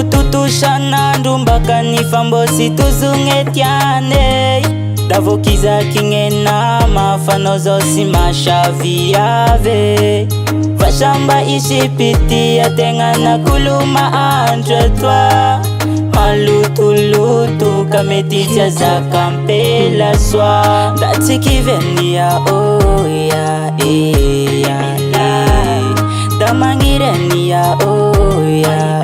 tutushanandu mbaka nifambosi tuzungetiane davokiza kingena mafano zosi mashavi yave vashamba ishipiti yatengana kuluma andretwa malutulutu kameticha za kampela swa datikivenia oya damangirenia oya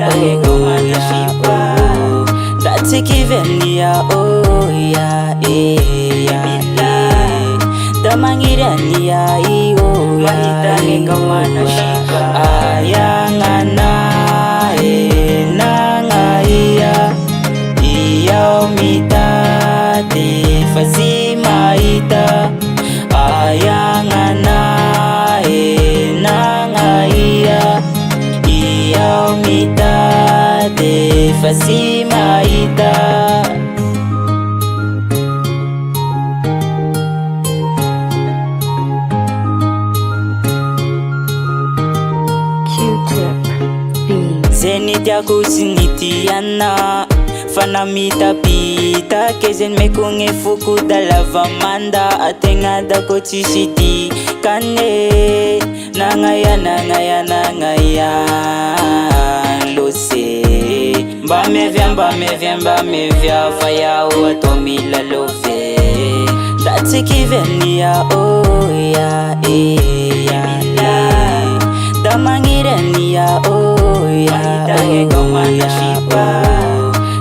datikivenia oya damangirenia oya ayangana nangaya umita te fazima ita ayangana nangaya umita te fazima ita Zenitya kusinitiana fanamita pita kezen mekunge fuku dalava manda atengada kochishiti kane nangaya lose mbamevya faya watomila love datikivenia oya damangirenia oya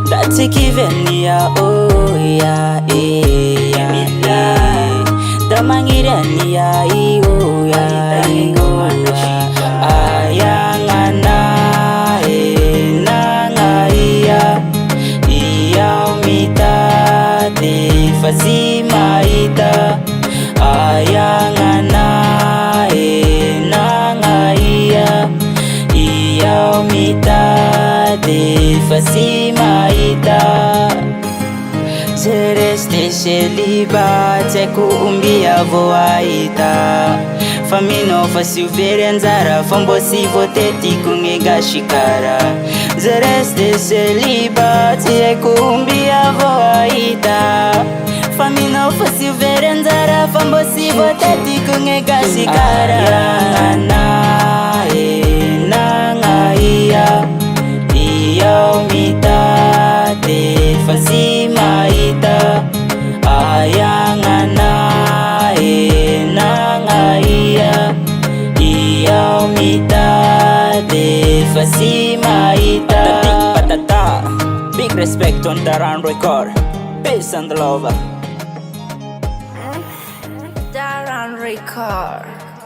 datikivenia oya damangirenia oya ayangana nangaya umita te fazima ita ayangana nangaya umita te fazima ita Sereste sheliba teku umbia voaita famino fasiuvere nzara fambosi voteti kungega shikara Sereste sheliba teku umbia voaita famino fasiuvere nzara fambosi voteti kungega shikara nangaya umita te fazima ita ayangana nangaya umita te fazima ita patata. Big respect on Daran Record. Peace and love. Daran Record.